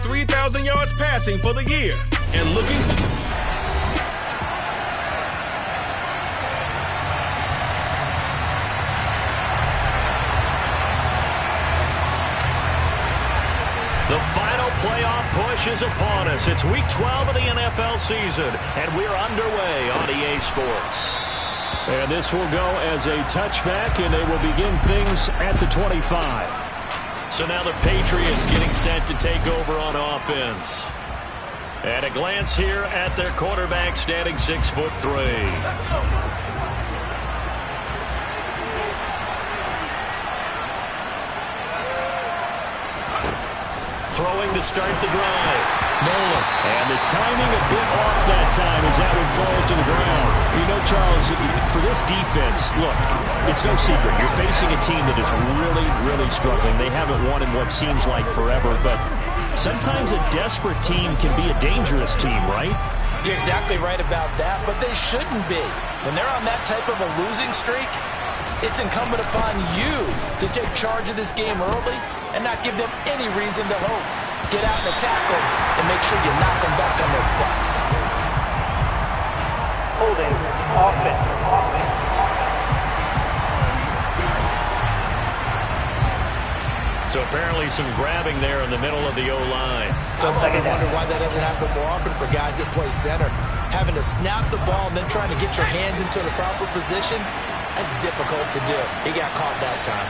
3,000 yards passing for the year. And looking The final playoff push is upon us. It's Week 12 of the NFL season, and we're underway on EA Sports. And this will go as a touchback, and they will begin things at the 25. So now the Patriots getting set to take over on offense. At a glance here at their quarterback, standing 6'3". Throwing to start the drive. Nolan. And the timing a bit off that time as that one falls to the ground. You know, Charles, for this defense, look, it's no secret. You're facing a team that is really, really struggling. They haven't won in what seems like forever, but sometimes a desperate team can be a dangerous team, right? You're exactly right about that, but they shouldn't be. When they're on that type of a losing streak, it's incumbent upon you to take charge of this game early and not give them any reason to hope. Get out and attack them and make sure you knock them back on their butts. Holding offense. So apparently some grabbing there in the middle of the O-line. I wonder why that doesn't happen more often for guys that play center. Having to snap the ball and then trying to get your hands into the proper position, that's difficult to do. He got caught that time.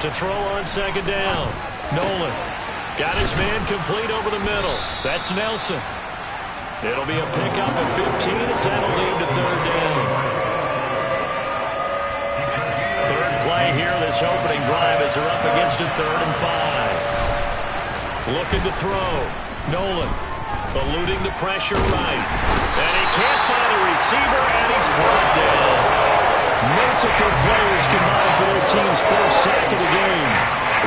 To throw on second down. Nolan got his man complete over the middle. That's Nelson. It'll be a pickup at 15 as that'll lead to third down. Third play here this opening drive as they're up against a 3rd and 5. Looking to throw. Nolan eluding the pressure right. And he can't find a receiver, and he's brought down. Multiple players combined for their team's first sack of the game.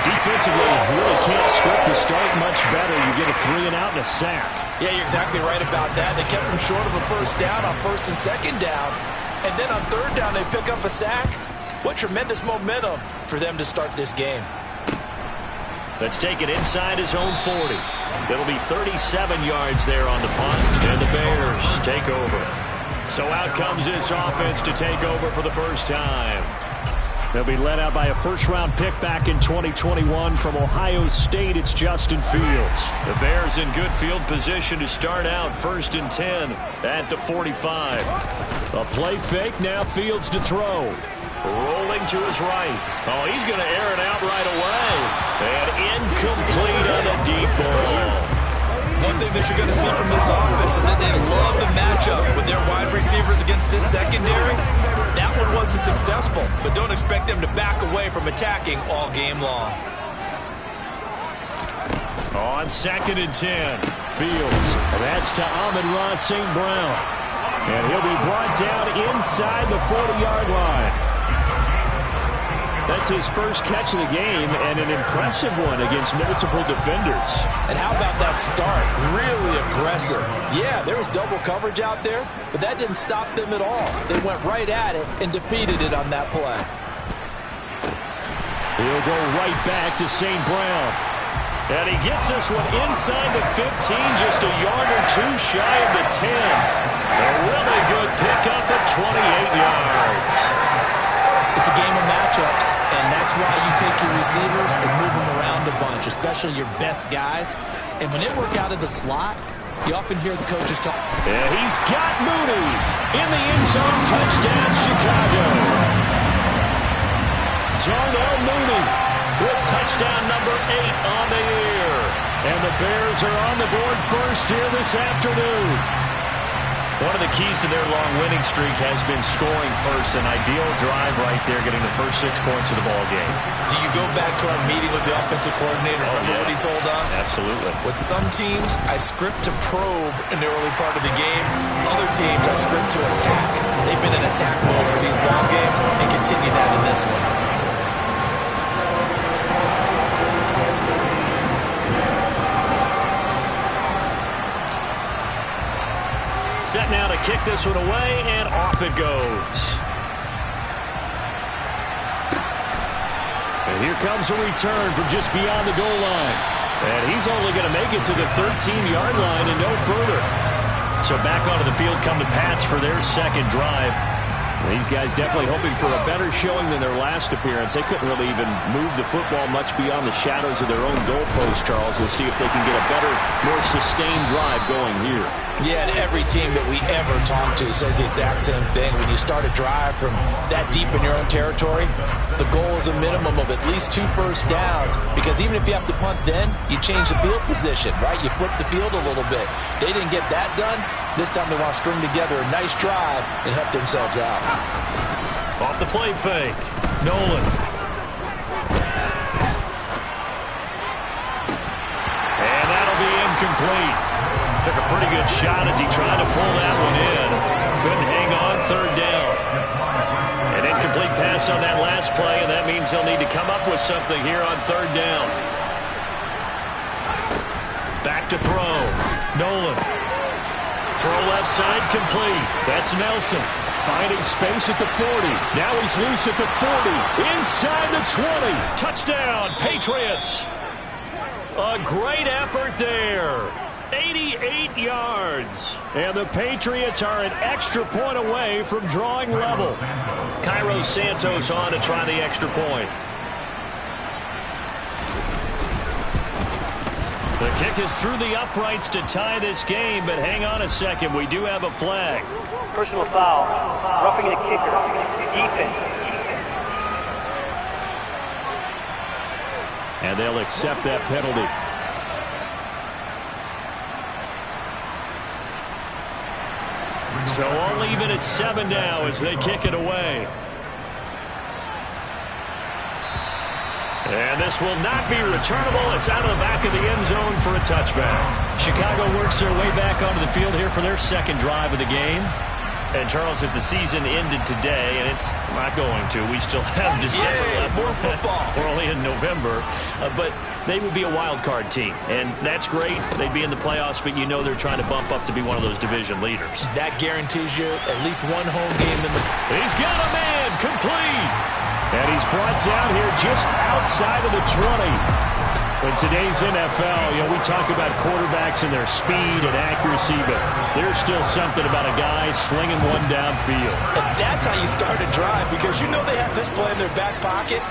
Defensively, you really can't script the start much better. You get a 3 and out and a sack. Yeah, you're exactly right about that. They kept him short of a first down on 1st and 2nd down. And then on 3rd down, they pick up a sack. What tremendous momentum for them to start this game. Let's take it inside his own 40. It'll be 37 yards there on the punt, and the Bears take over. So out comes this offense to take over for the first time. They'll be led out by a first-round pick back in 2021 from Ohio State. It's Justin Fields. The Bears in good field position to start out 1st and 10 at the 45. A play fake, now Fields to throw. Rolling to his right. Oh, he's going to air it out right away. And incomplete on the deep ball. One thing that you're going to see from this offense is that they love the matchup with their wide receivers against this secondary. That one wasn't successful, but don't expect them to back away from attacking all game long. On 2nd and 10. Fields. That's to Amon-Ra St. Brown. And he'll be brought down inside the 40-yard line. That's his first catch of the game, and an impressive one against multiple defenders. And how about that start? Really aggressive. Yeah, there was double coverage out there, but that didn't stop them at all. They went right at it and defeated it on that play. He'll go right back to St. Brown. And he gets this one inside the 15, just a yard or two shy of the 10. A really good pickup at 28 yards. It's a game of matchups, and that's why you take your receivers and move them around a bunch, especially your best guys. And when they work out of the slot, you often hear the coaches talk. And he's got Mooney in the end zone. Touchdown, Chicago. Darnell Mooney with touchdown number 8 on the year. And the Bears are on the board first here this afternoon. One of the keys to their long winning streak has been scoring first. An ideal drive right there, getting the first 6 points of the ball game. Do you go back to our meeting with the offensive coordinator? Remember what he told us? Absolutely. With some teams, I script to probe in the early part of the game. Other teams, I script to attack. They've been in attack mode for these ball games and continue that in this one. Set now to kick this one away, and off it goes. Here comes a return from just beyond the goal line. And he's only going to make it to the 13-yard line and no further. So back onto the field come the Pats for their second drive. These guys definitely hoping for a better showing than their last appearance. They couldn't really even move the football much beyond the shadows of their own goalpost, Charles. We'll see if they can get a better, more sustained drive going here. Yeah, and every team that we ever talk to says the exact same thing. When you start a drive from that deep in your own territory, the goal is a minimum of at least 2 first downs, because even if you have to punt then, you change the field position, right? You flip the field a little bit. They didn't get that done. This time they want to string together a nice drive and help themselves out. Off the play fake. Nolan. And that'll be incomplete. Took a pretty good shot as he tried to pull that one in. Couldn't hang on, third down. An incomplete pass on that last play, and that means they'll need to come up with something here on third down. Back to throw. Nolan. Throw left side complete. That's Nelson. Finding space at the 40. Now he's loose at the 40. Inside the 20. Touchdown, Patriots. A great effort there. 88 yards. And the Patriots are an extra point away from drawing level. Cairo Santos on to try the extra point. The kick is through the uprights to tie this game, but hang on a second. We do have a flag. Personal foul. Roughing the kicker. Defense. And they'll accept that penalty. So all even at 7 now as they kick it away. And this will not be returnable. It's out of the back of the end zone for a touchback. Chicago works their way back onto the field here for their second drive of the game. And, Charles, if the season ended today, and it's not going to, we still have December left. More football. We're only in November. But they would be a wild card team. And that's great. They'd be in the playoffs, but you know they're trying to bump up to be one of those division leaders. That guarantees you at least one home game in the... He's got a man. Complete. And he's brought down here just outside of the 20. In today's NFL, we talk about quarterbacks and their speed and accuracy, but there's still something about a guy slinging one downfield. And that's how you start a drive, because you know they have this play in their back pocket,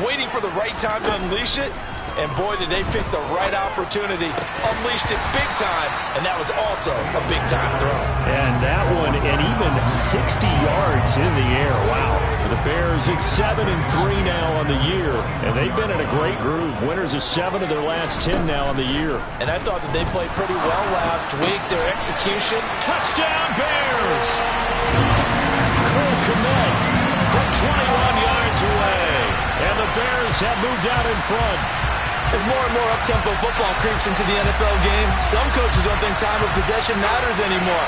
waiting for the right time to unleash it. And boy, did they pick the right opportunity. Unleashed it big time, and that was also a big-time throw. And that one, and even 60 yards in the air. Wow. The Bears at 7-3 now on the year, and they've been in a great groove. Winners of 7 of their last 10 now on the year. And I thought that they played pretty well last week. Their execution. Touchdown, Bears! Cole Kmet from 21 yards away. And the Bears have moved out in front. As more and more up-tempo football creeps into the NFL game, some coaches don't think time of possession matters anymore.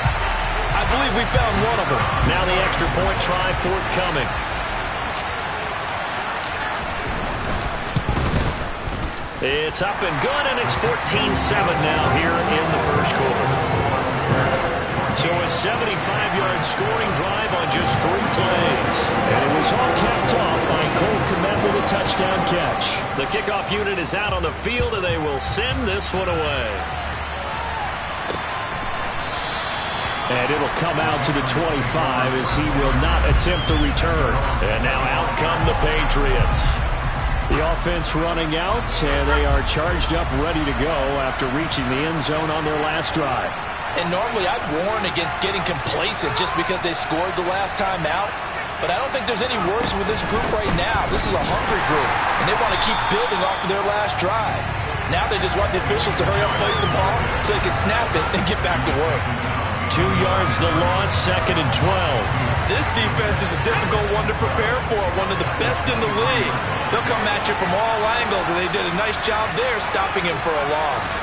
I believe we found one of them. Now the extra point try forthcoming. It's up and good, and it's 14-7 now here in the first quarter. So a 75-yard scoring drive on just 3 plays. And it was all capped off by Cole Kmet with a touchdown catch. The kickoff unit is out on the field, and they will send this one away. And it'll come out to the 25 as he will not attempt to return. And now out come the Patriots. The offense running out, and they are charged up, ready to go after reaching the end zone on their last drive. And normally I'd warn against getting complacent just because they scored the last time out. But I don't think there's any worries with this group right now. This is a hungry group, and they want to keep building off of their last drive. Now they just want the officials to hurry up and place the ball so they can snap it and get back to work. 2 yards the loss, 2nd and 12. This defense is a difficult one to prepare for, one of the best in the league. They'll come at you from all angles, and they did a nice job there stopping him for a loss.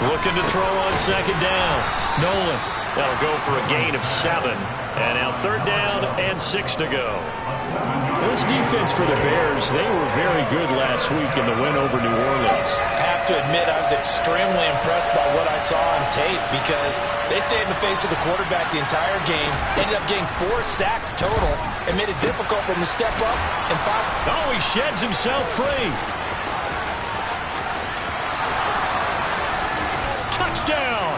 Looking to throw on 2nd down. Nolan That'll go for a gain of 7. And now 3rd down and 6 to go. This defense for the Bears, they were very good last week in the win over New Orleans. I have to admit, I was extremely impressed by what I saw on tape because they stayed in the face of the quarterback the entire game, ended up getting 4 sacks total, and made it difficult for him to step up and foul. Oh, he sheds himself free. Touchdown!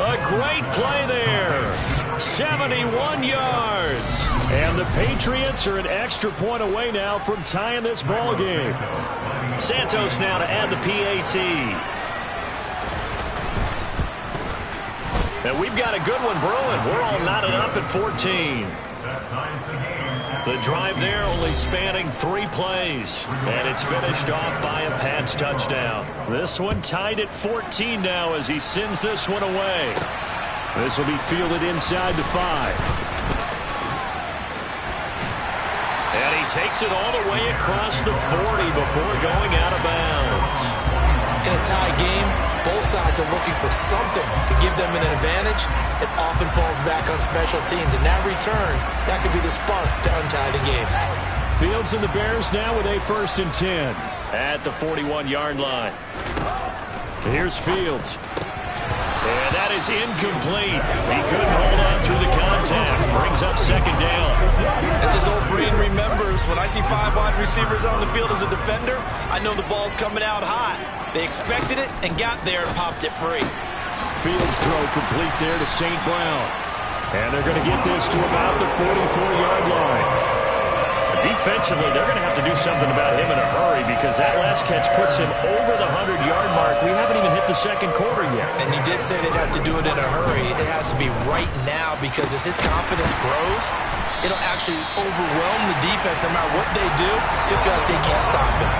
A great play there. 71 yards. And the Patriots are an extra point away now from tying this ball game. Santos now to add the PAT. And we've got a good one brewing. We're all knotted up at 14. The drive there only spanning 3 plays. And it's finished off by a Pats touchdown. This one tied at 14 now as he sends this one away. This will be fielded inside the 5. And he takes it all the way across the 40 before going out of bounds. In a tie game, both sides are looking for something to give them an advantage. It often falls back on special teams. And that return, that could be the spark to untie the game. Fields and the Bears now with a 1st and 10. At the 41-yard line. Here's Fields. And that is incomplete. He couldn't hold on through the contact. Brings up 2nd down. As his old brain remembers, when I see 5 wide receivers on the field as a defender, I know the ball's coming out hot. They expected it and got there and popped it free. Fields throw complete there to St. Brown. And they're going to get this to about the 44-yard line. Defensively, they're going to have to do something about him in a hurry because that last catch puts him over the 100-yard mark. We haven't even hit the 2nd quarter yet. And you did say they'd have to do it in a hurry. It has to be right now because as his confidence grows, it'll actually overwhelm the defense. No matter what they do, they'll feel like they can't stop him.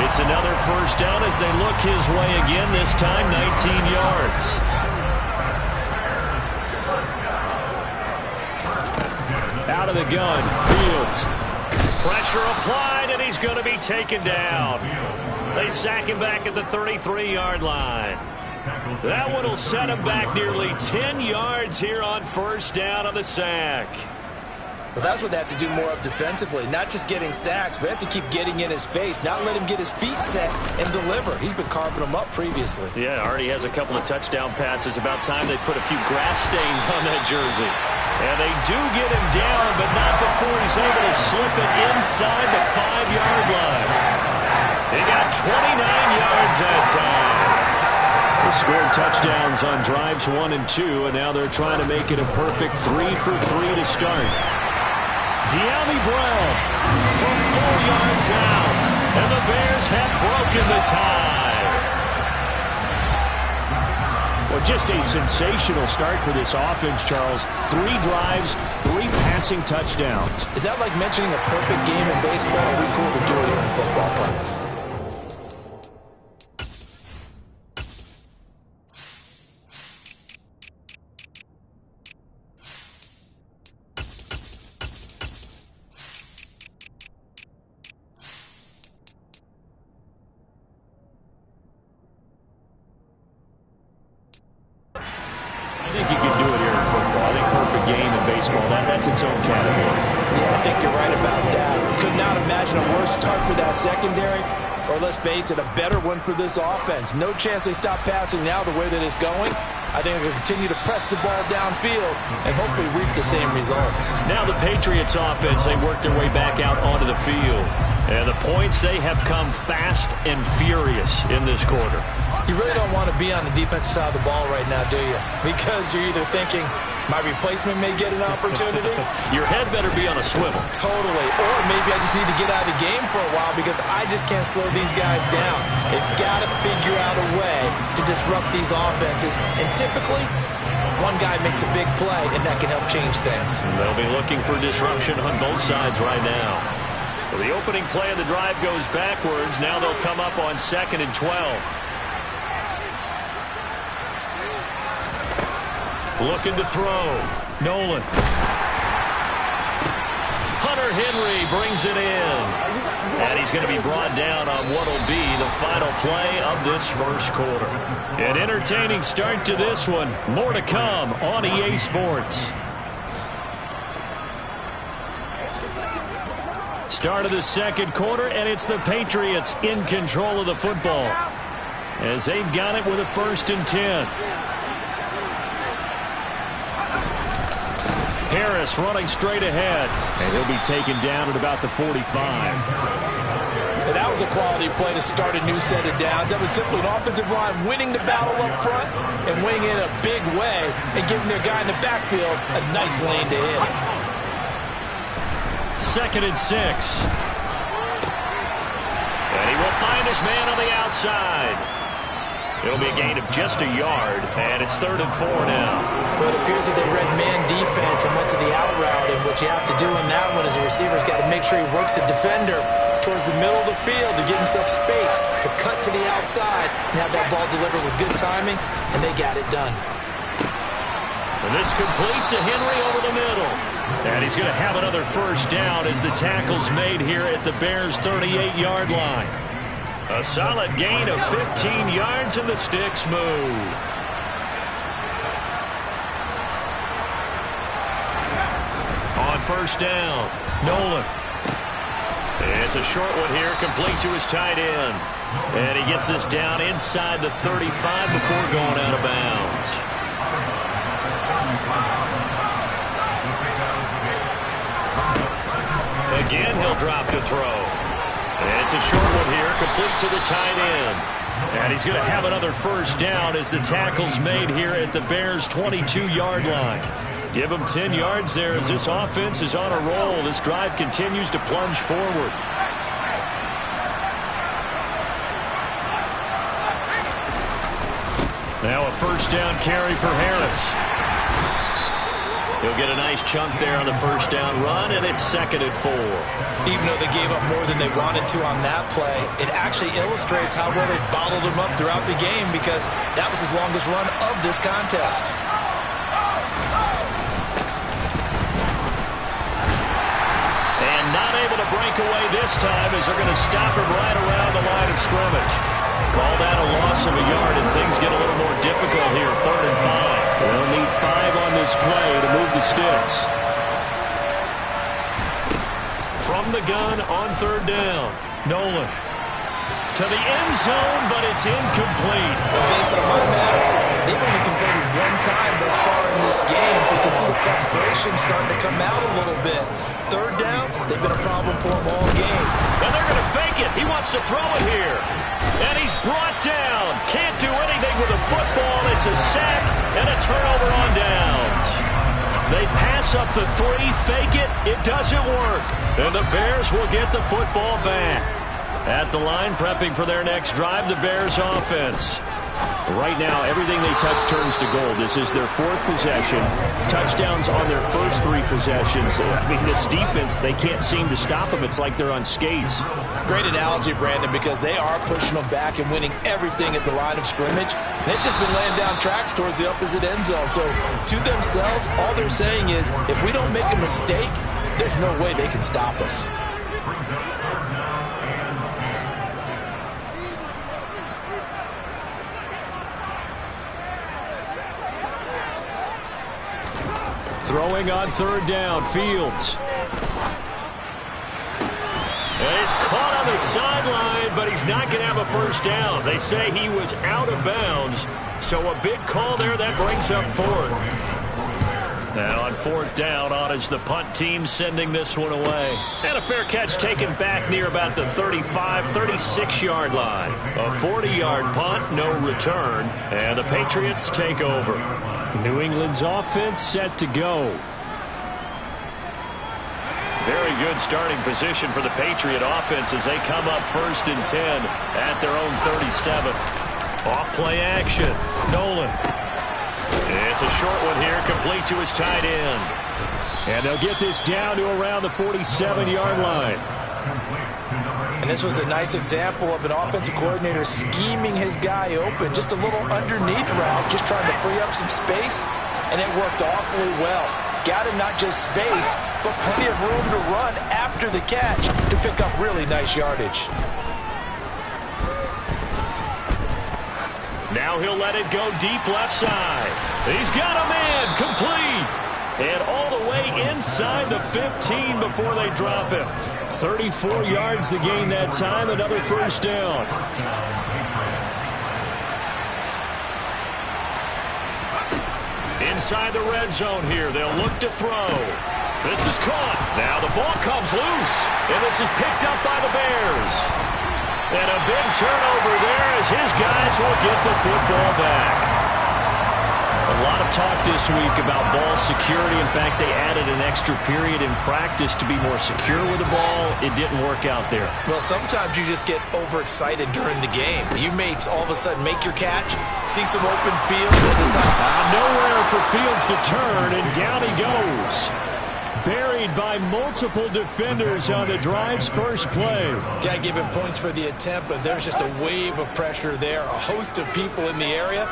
It's another 1st down as they look his way again, this time 19 yards. Out of the gun, Fields. Pressure applied, and he's going to be taken down. They sack him back at the 33-yard line. That one will set him back nearly 10 yards here on 1st down on the sack. Well, that's what they have to do more of defensively. Not just getting sacks, but they have to keep getting in his face, not let him get his feet set and deliver. He's been carving them up previously. Yeah, already has a couple of touchdown passes. About time they put a few grass stains on that jersey. And they do get him down, but not before he's able to slip it inside the 5-yard line. He got 29 yards that time. They scored touchdowns on drives 1 and 2, and now they're trying to make it a perfect 3 for 3 to start. De'Ami Brown from 4 yards out, and the Bears have broken the tie. Well, just a sensational start for this offense, Charles. 3 drives, 3 passing touchdowns. Is that like mentioning a perfect game in baseball? Or are we cool to do it here in football practice? I think you can do it here in football. I think perfect game in baseball, that's its own category. Yeah, I think you're right about that. Could not imagine a worse start for that secondary, or let's face it, a better one for this offense. No chance they stop passing now the way that it's going. I think they're going to continue to press the ball downfield and hopefully reap the same results. Now the Patriots offense, they work their way back out onto the field. And the points, they have come fast and furious in this quarter. You really don't want to be on the defensive side of the ball right now, do you? Because you're either thinking, my replacement may get an opportunity. Your head better be on a swivel. Totally. Or maybe I just need to get out of the game for a while because I just can't slow these guys down. They've got to figure out a way to disrupt these offenses. And typically, one guy makes a big play, and that can help change things. They'll be looking for disruption on both sides right now. So the opening play of the drive goes backwards. Now they'll come up on 2nd and 12. Looking to throw. Nolan. Hunter Henry brings it in. And he's going to be brought down on what will be the final play of this first quarter. An entertaining start to this one. More to come on EA Sports. Start of the second quarter, and it's the Patriots in control of the football as they've got it with a 1st and 10. Harris running straight ahead, and he'll be taken down at about the 45. And that was a quality play to start a new set of downs. That was simply an offensive line winning the battle up front and winning in a big way and giving their guy in the backfield a nice lane to hit. 2nd and 6. And he will find his man on the outside. It'll be a gain of just a yard, and it's 3rd and 4 now. Well, it appears that they read man defense and went to the out route, and what you have to do in that one is the receiver's got to make sure he works the defender towards the middle of the field to give himself space to cut to the outside and have that ball delivered with good timing, and they got it done. And this complete to Henry over the middle. And he's going to have another 1st down as the tackle's made here at the Bears' 38-yard line. A solid gain of 15 yards, and the sticks move. On 1st down, Nolan. It's a short one here, complete to his tight end. And he gets this down inside the 35 before going out of bounds. Again, he'll drop to throw. It's a short one here, complete to the tight end. And he's going to have another 1st down as the tackle's made here at the Bears' 22-yard line. Give him 10 yards there as this offense is on a roll. This drive continues to plunge forward. Now a 1st down carry for Harris. He'll get a nice chunk there on the 1st down run, and it's 2nd and 4. Even though they gave up more than they wanted to on that play, it actually illustrates how well they bottled them up throughout the game because that was his longest run of this contest. And not able to break away this time as they're going to stop him right around the line of scrimmage. Call that a loss of a yard, and things get a little more difficult here, 3rd and 5. They'll need 5 on this play to move the sticks. From the gun on 3rd down, Nolan. To the end zone, but it's incomplete. Based on my math, they've only converted 1 time thus far in this game, so you can see the frustration starting to come out a little bit. 3rd downs, they've been a problem for them all game. And they're going to fake it. He wants to throw it here. And he's brought down. Can't do anything with the football. It's a sack and a turnover on downs. They pass up the 3, fake it. It doesn't work. And the Bears will get the football back. At the line, prepping for their next drive, the Bears offense. Right now, everything they touch turns to gold. This is their 4th possession. Touchdowns on their first 3 possessions. I mean, this defense, they can't seem to stop them. It's like they're on skates. Great analogy, Brandon, because they are pushing them back and winning everything at the line of scrimmage. They've just been laying down tracks towards the opposite end zone. So, to themselves, all they're saying is, if we don't make a mistake, there's no way they can stop us. Throwing on 3rd down, Fields. And he's caught on the sideline, but he's not going to have a 1st down. They say he was out of bounds, so a big call there that brings up 4th. Now on 4th down, on is the punt team sending this one away. And a fair catch taken back near about the 35, 36-yard line. A 40-yard punt, no return, and the Patriots take over. New England's offense set to go. Very good starting position for the Patriot offense as they come up 1st and 10 at their own 37. Off play action. Nolan. It's a short one here, complete to his tight end. And they'll get this down to around the 47-yard line. And this was a nice example of an offensive coordinator scheming his guy open. Just a little underneath route, just trying to free up some space, and it worked awfully well. Got him not just space, but plenty of room to run after the catch to pick up really nice yardage. Now he'll let it go deep left side. He's got a man, complete. And all the way inside the 15 before they drop him. 34 yards to gain that time, another first down. Inside the red zone here, they'll look to throw. This is caught. Now the ball comes loose, and this is picked up by the Bears. And a big turnover there as his guys will get the football back. A lot of talk this week about ball security. In fact, they added an extra period in practice to be more secure with the ball. It didn't work out there. Well, sometimes you just get overexcited during the game. You may all of a sudden make your catch, see some open field, and decide. Nowhere for Fields to turn, and down he goes. Buried by multiple defenders on the drive's first play. Got to give him points for the attempt, but there's just a wave of pressure there. A host of people in the area.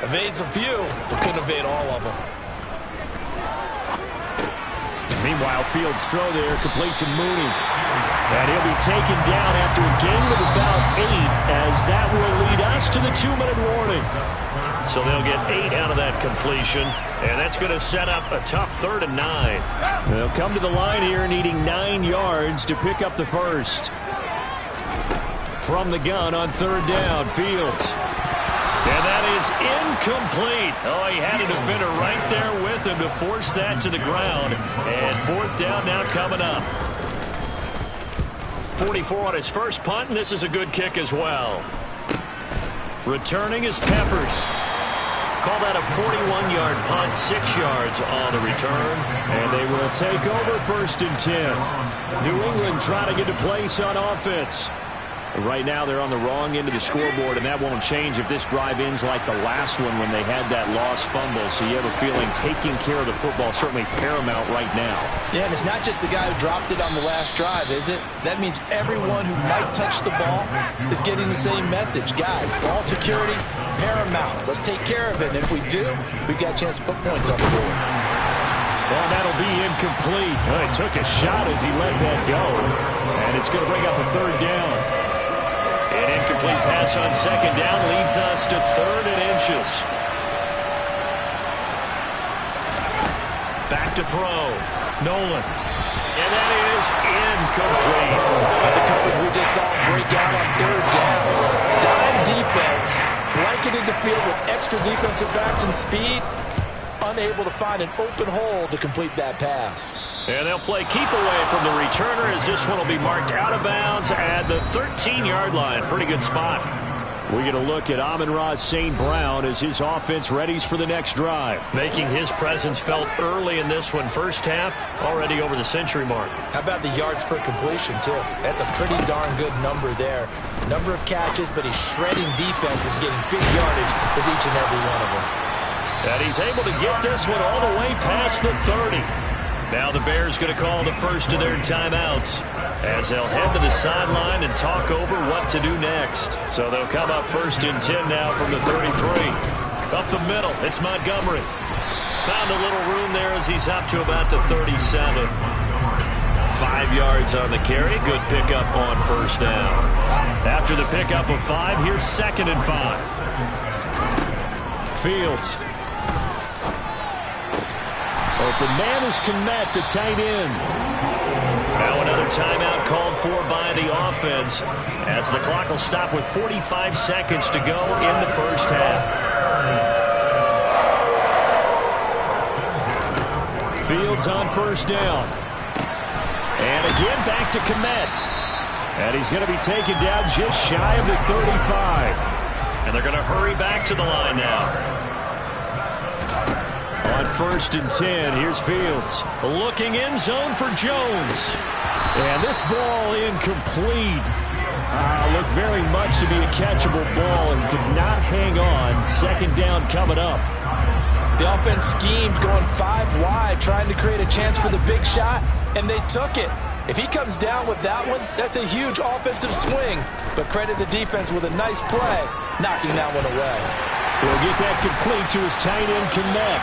Evades a few, but couldn't evade all of them. Meanwhile, Fields' throw there complete to Mooney. And he'll be taken down after a gain of about 8, as that will lead us to the 2-minute warning. So they'll get 8 out of that completion, and that's going to set up a tough 3rd and 9. They'll come to the line here needing 9 yards to pick up the first. From the gun on 3rd down, Fields. And that is incomplete. Oh, he had a defender right there with him to force that to the ground. And 4th down now coming up. 44 on his first punt, and this is a good kick as well. Returning is Peppers. Call that a 41-yard punt, 6 yards on the return. And they will take over 1st and 10. New England trying to get a place on offense. Right now they're on the wrong end of the scoreboard, and that won't change if this drive ends like the last one when they had that lost fumble. So you have a feeling taking care of the football is certainly paramount right now. Yeah, and it's not just the guy who dropped it on the last drive, is it? That means everyone who might touch the ball is getting the same message. Guys, ball security, paramount. Let's take care of it, and if we do, we've got a chance to put points on the board. Well, that'll be incomplete. Well, he took a shot as he let that go, and it's going to bring up a 3rd down. An incomplete pass on 2nd down leads us to 3rd and inches. Back to throw. Nolan. And that is incomplete. The coverage we just saw break out on 3rd down. Dime defense. Blanketed the field with extra defensive backs and speed. Unable to find an open hole to complete that pass. And they'll play keep away from the returner as this one will be marked out of bounds at the 13-yard line. Pretty good spot. We're going to look at Amon-Ra St. Brown as his offense readies for the next drive. Making his presence felt early in this one. First half, already over the century mark. How about the yards per completion, too? That's a pretty darn good number there. Number of catches, but he's shredding defenses, getting big yardage with each and every one of them. And he's able to get this one all the way past the 30. Now the Bears going to call the first of their timeouts as they'll head to the sideline and talk over what to do next. So they'll come up 1st and 10 now from the 33. Up the middle, it's Montgomery. Found a little room there as he's up to about the 37. 5 yards on the carry. Good pickup on 1st down. After the pickup of 5, here's 2nd and 5. Fields. Open man is Kmet, the tight end. Now another timeout called for by the offense as the clock will stop with 45 seconds to go in the first half. Fields on 1st down. And again back to Kmet. And he's going to be taken down just shy of the 35. And they're going to hurry back to the line now. On 1st and 10, here's Fields. Looking end zone for Jones. And this ball incomplete. Looked very much to be a catchable ball and could not hang on. 2nd down coming up. The offense schemed going 5 wide, trying to create a chance for the big shot, and they took it. If he comes down with that one, that's a huge offensive swing. But credit the defense with a nice play, knocking that one away. He'll get that complete to his tight end, Kmet.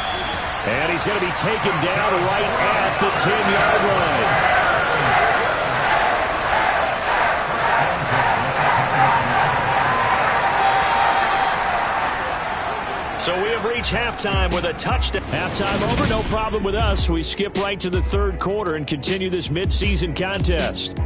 And he's going to be taken down right at the 10-yard line. So we have reached halftime with a touchdown. Halftime over, no problem with us. We skip right to the third quarter and continue this midseason contest.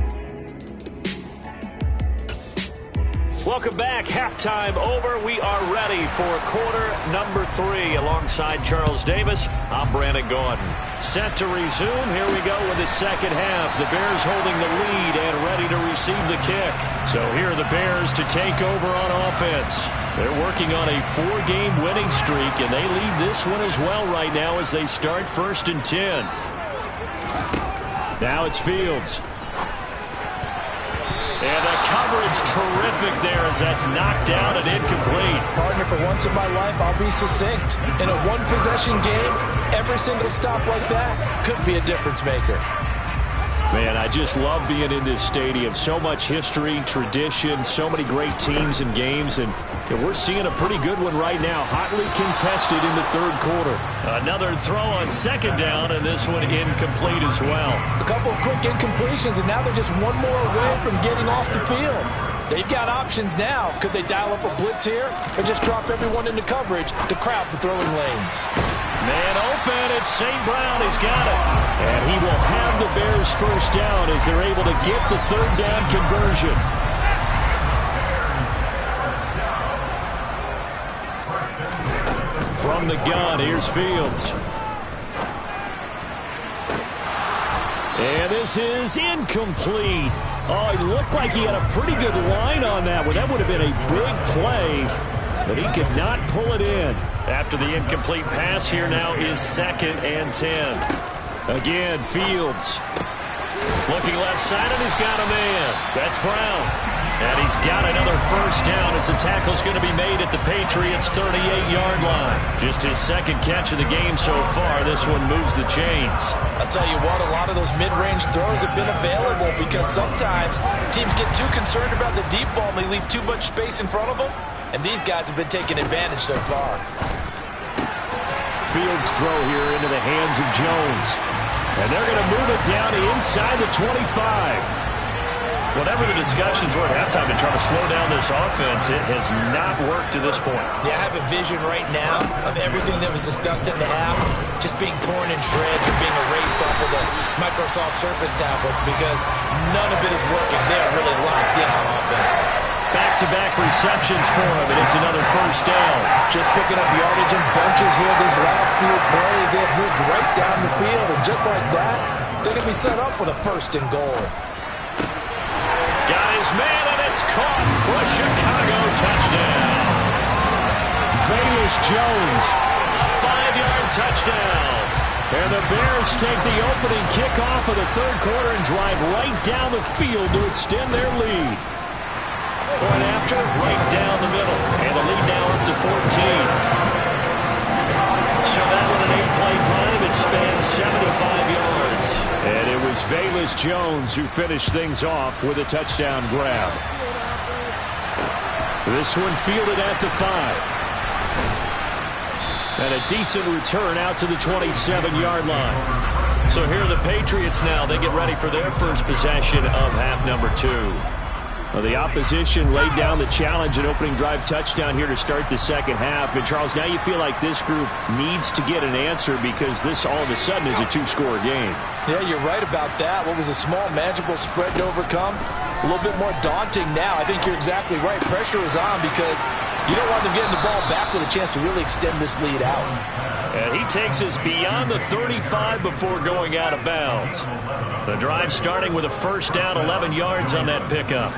Welcome back. Halftime over. We are ready for quarter number 3. Alongside Charles Davis, I'm Brandon Gordon. Set to resume. Here we go with the second half. The Bears holding the lead and ready to receive the kick. So here are the Bears to take over on offense. They're working on a 4-game winning streak, and they lead this one as well right now as they start 1st and 10. Now it's Fields. And the coverage terrific there as that's knocked down and incomplete. Partner, for once in my life, I'll be succinct. In a one-possession game, every single stop like that could be a difference maker. Man, I just love being in this stadium. So much history, tradition, so many great teams and games, and we're seeing a pretty good one right now. Hotly contested in the third quarter. Another throw on second down, and this one incomplete as well. A couple of quick incompletions, and now they're just one more away from getting off the field. They've got options now. Could they dial up a blitz here or just drop everyone into coverage to crowd the throwing lanes? Man open, it's St. Brown. He's got it. And he will have the Bears first down as they're able to get the third down conversion. From the gun, here's Fields. And this is incomplete. Oh, it looked like he had a pretty good line on that one. That would have been a big play, but he could not pull it in. After the incomplete pass, here now is 2nd and 10. Again, Fields. Looking left side, and he's got a man. That's Brown. And he's got another first down as the tackle's going to be made at the Patriots' 38-yard line. Just his second catch of the game so far. This one moves the chains. I'll tell you what, a lot of those mid-range throws have been available because sometimes teams get too concerned about the deep ball and they leave too much space in front of them. And these guys have been taking advantage so far. Fields throw here into the hands of Jones. And they're going to move it down to inside the 25. Whatever the discussions were at halftime to try to slow down this offense, it has not worked to this point. Yeah, I have a vision right now of everything that was discussed in the half just being torn in shreds or being erased off of the Microsoft Surface tablets because none of it is working. They are really locked in on offense. Back-to-back receptions for him, and it's another first down. Just picking up yardage in bunches here these last few plays. They have moved right down the field, and just like that, they're going to be set up with a 1st and goal. Got his man, and it's caught for a Chicago touchdown. Velus Jones. 5-yard touchdown. And the Bears take the opening kickoff of the third quarter and drive right down the field to extend their lead. Point after, right down the middle. And the lead now up to 14. So that one an 8-play drive. It spans 75 yards. And it was Velus Jones who finished things off with a touchdown grab. This one fielded at the 5. And a decent return out to the 27-yard line. So here are the Patriots now. They get ready for their first possession of half number 2. Well, the opposition laid down the challenge and opening drive touchdown here to start the second half. And, Charles, now you feel like this group needs to get an answer because this all of a sudden is a 2-score game. Yeah, you're right about that. What was a small, manageable spread to overcome? A little bit more daunting now. I think you're exactly right. Pressure is on because you don't want them getting the ball back with a chance to really extend this lead out. And he takes us beyond the 35 before going out of bounds. The drive starting with a first down, 11 yards on that pickup.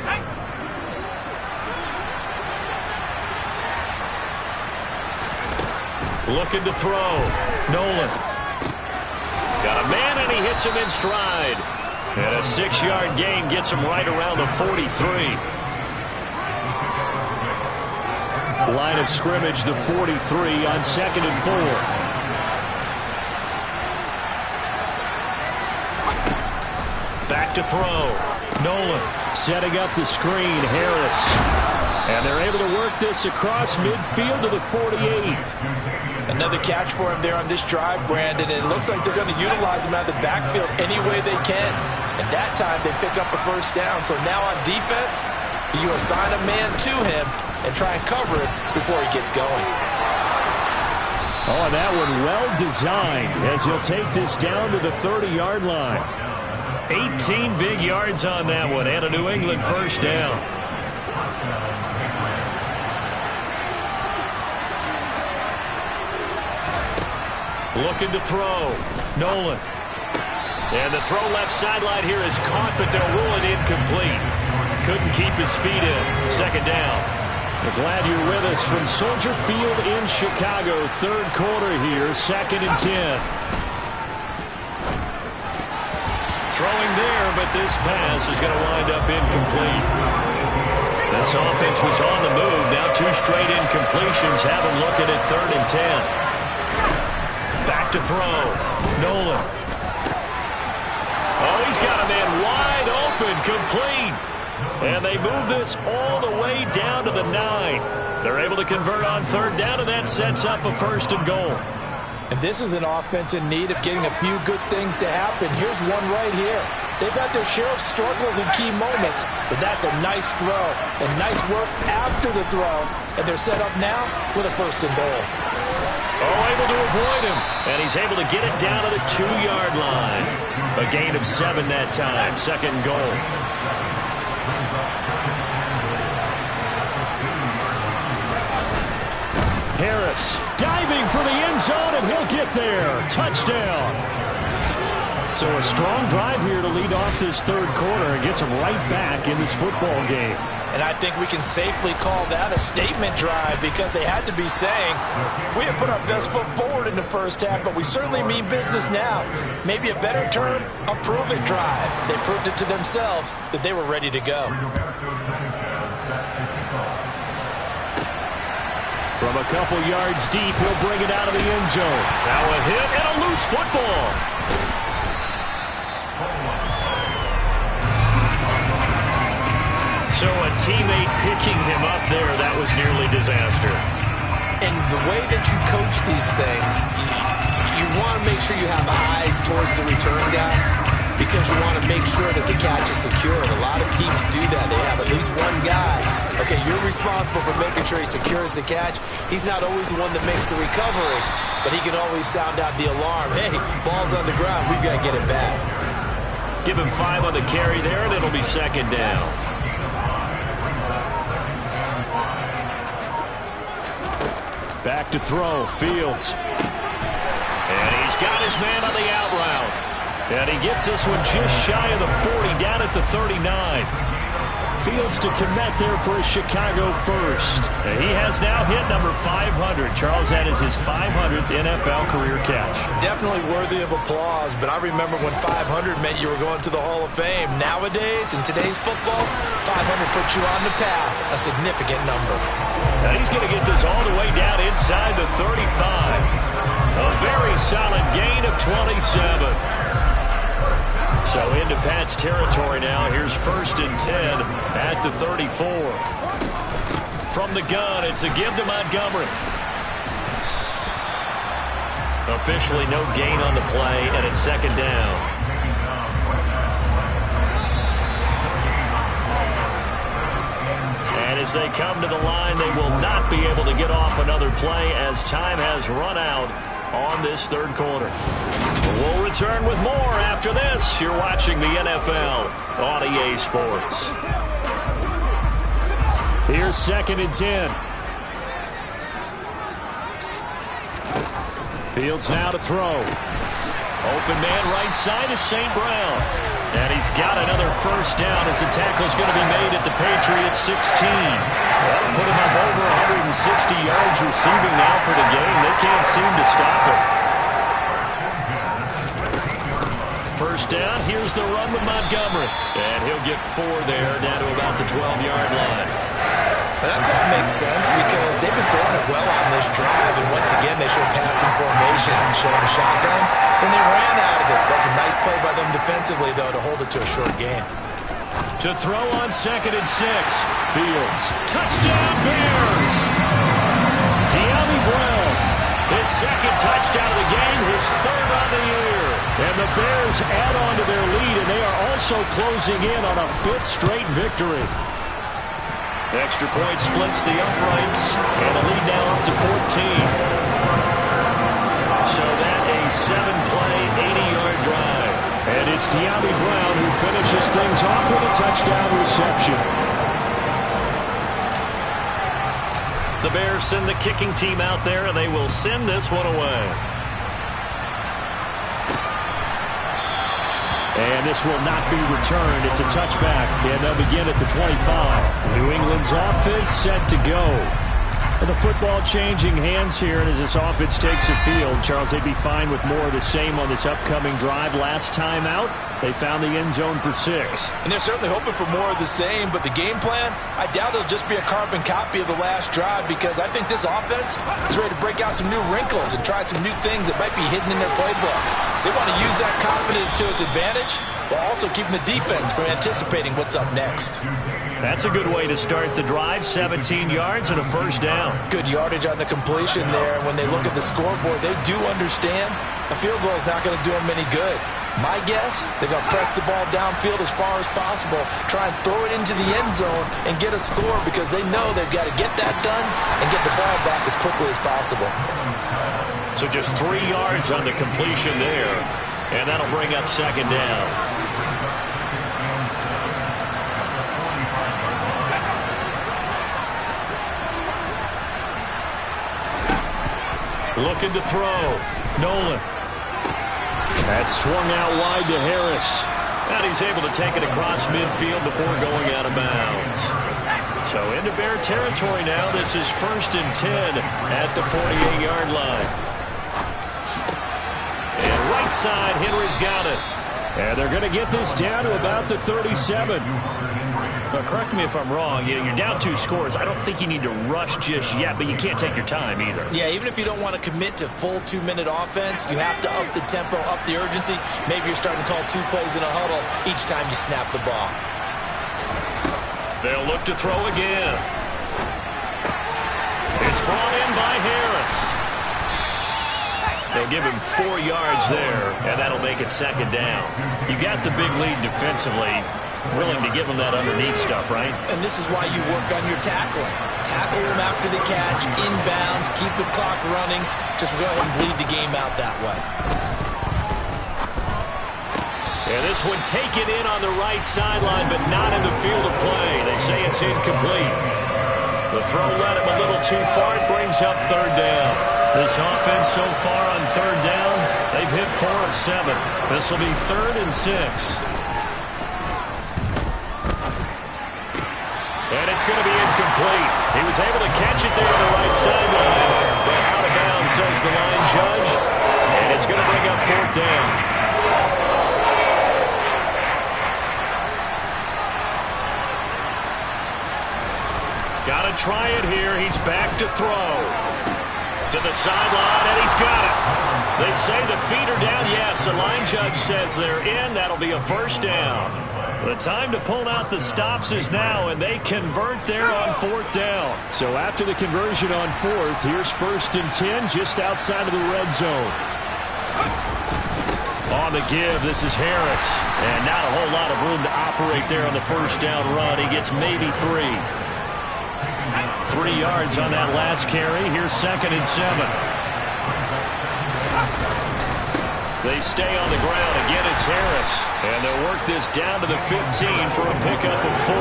Looking to throw. Nolan. Got a man, and he hits him in stride. And a 6-yard gain gets him right around the 43. Line of scrimmage, the 43 on 2nd and 4. Back to throw. Nolan setting up the screen. Harris. And they're able to work get this across midfield to the 48. Another catch for him there on this drive, Brandon, and it looks like they're going to utilize him out of the backfield any way they can. And that time they pick up a first down. So now on defense, do you assign a man to him and try and cover it before he gets going? Oh, and that one well designed as he'll take this down to the 30-yard line. 18 big yards on that one and a New England first down. Looking to throw. Nolan. And the throw left sideline here is caught, but they'll rule it incomplete. Couldn't keep his feet in. Second down. We're glad you're with us from Soldier Field in Chicago. Third quarter here, 2nd and 10. Throwing there, but this pass is going to wind up incomplete. This offense was on the move. Now 2 straight incompletions have them looking at 3rd and 10. Back to throw. Nolan. Oh, he's got a man wide open, complete. And they move this all the way down to the 9. They're able to convert on 3rd down, and that sets up a 1st and goal. And this is an offense in need of getting a few good things to happen. Here's one right here. They've had their share of struggles in key moments, but that's a nice throw and nice work after the throw. And they're set up now with a 1st and goal. Oh, able to avoid him. And he's able to get it down to the 2-yard line. A gain of 7 that time. 2nd and goal. Harris diving for the end zone, and he'll get there. Touchdown. So a strong drive here to lead off this 3rd quarter and gets them right back in this football game. And I think we can safely call that a statement drive because they had to be saying, we have put our best foot forward in the first half, but we certainly mean business now. Maybe a better term, a prove-it drive. They proved it to themselves that they were ready to go. From a couple yards deep, he'll bring it out of the end zone. Now a hit and a loose football. So a teammate picking him up there, that was nearly disaster. And the way that you coach these things, you want to make sure you have eyes towards the return guy because you want to make sure that the catch is secure. And a lot of teams do that. They have at least one guy. Okay, you're responsible for making sure he secures the catch. He's not always the one that makes the recovery, but he can always sound out the alarm. Hey, ball's on the ground. We've got to get it back. Give him 5 on the carry there, and it'll be 2nd down. Back to throw, Fields. And he's got his man on the out route. And he gets this one just shy of the 40, down at the 39. Fields to commit there for a Chicago first. And he has now hit number 500. Charles, that is his 500th NFL career catch. Definitely worthy of applause, but I remember when 500 meant you were going to the Hall of Fame. Nowadays, in today's football, 500 puts you on the path, a significant number. And he's going to get this all the way down inside the 35. A very solid gain of 27. So into Pat's territory now. Here's 1st and 10 at the 34. From the gun, it's a give to Montgomery. Officially no gain on the play, and it's 2nd down. And as they come to the line, they will not be able to get off another play as time has run out on this 3rd quarter. We'll return with more after this. You're watching the NFL on EA Sports. Here's 2nd and 10. Fields now to throw. Open man right side is St. Brown. And he's got another 1st down as the tackle's going to be made at the Patriots 16. That'll put him up over 160 yards receiving now for the game. They can't seem to stop it. 1st down, here's the run with Montgomery. And he'll get 4 there, down to about the 12-yard line. But that call makes sense because they've been throwing it well on this drive, and once again they showed passing formation and showing a shotgun. Then they ran out of it. That's a nice play by them defensively, though, to hold it to a short gain. To throw on 2nd and 6. Fields. Touchdown Bears! touchdown of the game, his third on the year. And the Bears add on to their lead, and they are also closing in on a 5th straight victory. Extra point splits the uprights, and the lead now up to 14. So that a 7-play, 80-yard drive. And it's De'Ami Brown who finishes things off with a touchdown reception. The Bears send the kicking team out there, and they will send this one away. And this will not be returned. It's a touchback, and they'll begin at the 25. New England's offense set to go. And the football changing hands here, and as this offense takes the field, Charles, they'd be fine with more of the same on this upcoming drive. Last time out, they found the end zone for 6. And they're certainly hoping for more of the same, but the game plan, I doubt it'll just be a carbon copy of the last drive, because I think this offense is ready to break out some new wrinkles and try some new things that might be hidden in their playbook. They want to use that confidence to its advantage, while also keeping the defense from anticipating what's up next. That's a good way to start the drive. 17 yards and a first down. Good yardage on the completion there. When they look at the scoreboard, they do understand a field goal is not going to do them any good. My guess, they're going to press the ball downfield as far as possible, try and throw it into the end zone and get a score, because they know they've got to get that done and get the ball back as quickly as possible. So just 3 yards on the completion there, and that'll bring up second down. Looking to throw. Nolan. That's swung out wide to Harris. And he's able to take it across midfield before going out of bounds. So into Bear territory now. This is 1st and 10 at the 48-yard line. And right side, Henry's got it. And they're going to get this down to about the 37. But correct me if I'm wrong, you're down 2 scores. I don't think you need to rush just yet, but you can't take your time either. Yeah, even if you don't want to commit to full 2-minute offense, you have to up the tempo, up the urgency. Maybe you're starting to call 2 plays in a huddle each time you snap the ball. They'll look to throw again. It's brought in by Harris. They'll give him 4 yards there, and that'll make it second down. You got the big lead defensively. Willing to give them that underneath stuff, right? And this is why you work on your tackling. Tackle them after the catch, inbounds, keep the clock running. Just go ahead and bleed the game out that way. And this one taken in on the right sideline, but not in the field of play. They say it's incomplete. The throw led him a little too far. It brings up third down. This offense so far on third down, they've hit 4 of 7. This will be 3rd and 6. And it's going to be incomplete. He was able to catch it there on the right sideline, but out of bounds, says the line judge. And it's going to bring up 4th down. Got to try it here. He's back to throw. To the sideline, and he's got it. They say the feet are down. Yes, the line judge says they're in. That'll be a first down. The time to pull out the stops is now, and they convert there on 4th down. So after the conversion on 4th, here's 1st and 10 just outside of the red zone. On the give, this is Harris. And not a whole lot of room to operate there on the first down run. He gets maybe 3. 3 yards on that last carry. Here's 2nd and 7. They stay on the ground. Again, it's Harris. And they'll work this down to the 15 for a pickup of 4.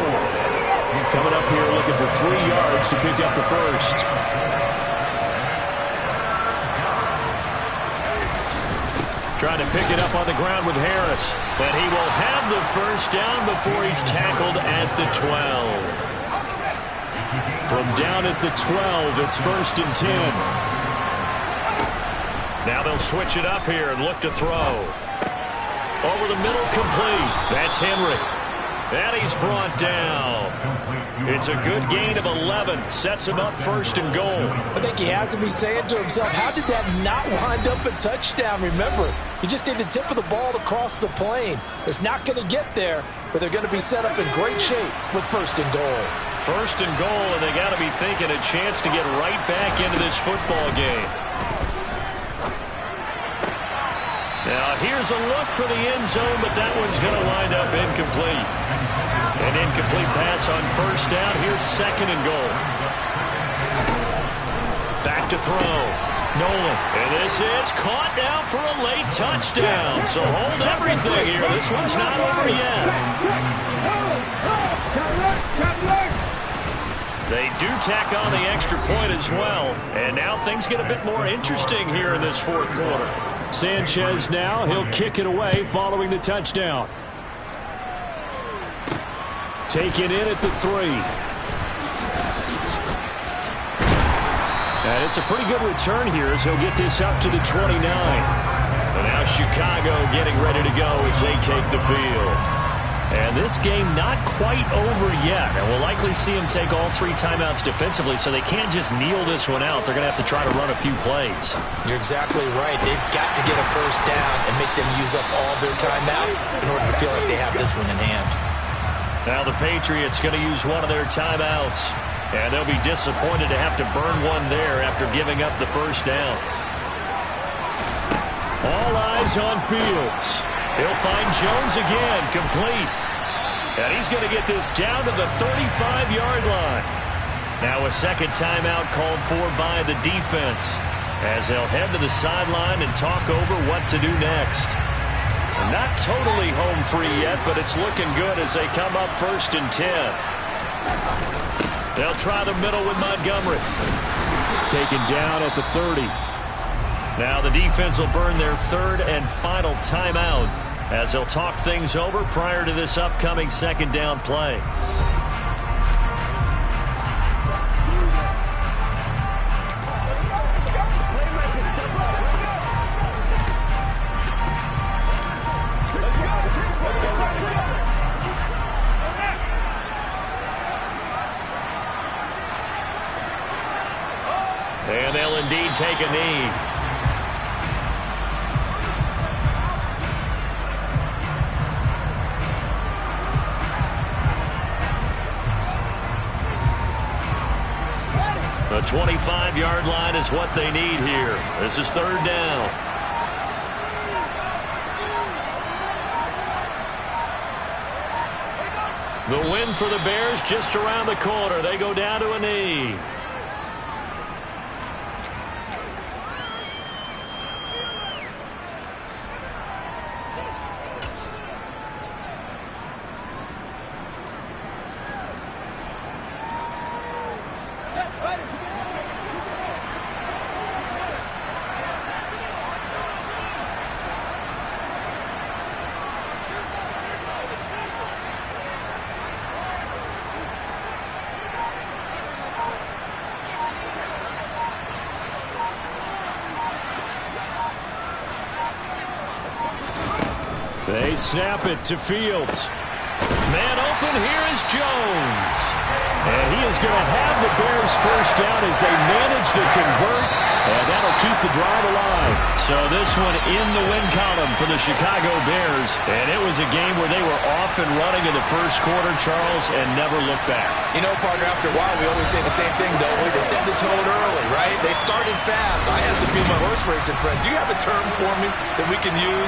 Coming up here looking for 3 yards to pick up the first. Trying to pick it up on the ground with Harris. But he will have the first down before he's tackled at the 12. From down at the 12, it's 1st and 10. Now they'll switch it up here and look to throw. Over the middle, complete. That's Henry. And he's brought down. It's a good gain of 11. Sets him up 1st and goal. I think he has to be saying to himself, how did that not wind up a touchdown? Remember, he just need the tip of the ball to cross the plane. It's not going to get there, but they're going to be set up in great shape with 1st and goal. 1st and goal, and they got to be thinking a chance to get right back into this football game. Now here's a look for the end zone, but that one's going to wind up incomplete. An incomplete pass on first down. Here's second and goal. Back to throw. Nolan. And this is caught now for a late touchdown. So hold everything here. This one's not over yet. They do tack on the extra point as well. And now things get a bit more interesting here in this fourth quarter. Sanchez now. He'll kick it away following the touchdown. Taken in at the 3. And it's a pretty good return here as he'll get this up to the 29. And now Chicago getting ready to go as they take the field. And this game not quite over yet. And we'll likely see them take all 3 timeouts defensively, so they can't just kneel this one out. They're going to have to try to run a few plays. You're exactly right. They've got to get a first down and make them use up all their timeouts in order to feel like they have this one in hand. Now the Patriots going to use one of their timeouts. And they'll be disappointed to have to burn one there after giving up the first down. All eyes on Fields. He'll find Jones again, complete. And he's going to get this down to the 35-yard line. Now a second timeout called for by the defense as they'll head to the sideline and talk over what to do next. Not totally home free yet, but it's looking good as they come up 1st and 10. They'll try the middle with Montgomery. Taken down at the 30. Now the defense will burn their 3rd and final timeout as they'll talk things over prior to this upcoming second down play. And they'll indeed take a knee. The 25-yard line is what they need here. This is 3rd down. The win for the Bears just around the corner. They go down to a knee. They snap it to Fields. Man open, here is Jones. And he is going to have the Bears first down as they manage to convert, and that'll keep the drive alive. So this one in the win column for the Chicago Bears. And it was a game where they were off and running in the first quarter, Charles, and never looked back. You know, partner, after a while, we always say the same thing, don't we? They set the tone early, right? They started fast. I asked a few of my horse racing friends, do you have a term for me that we can use?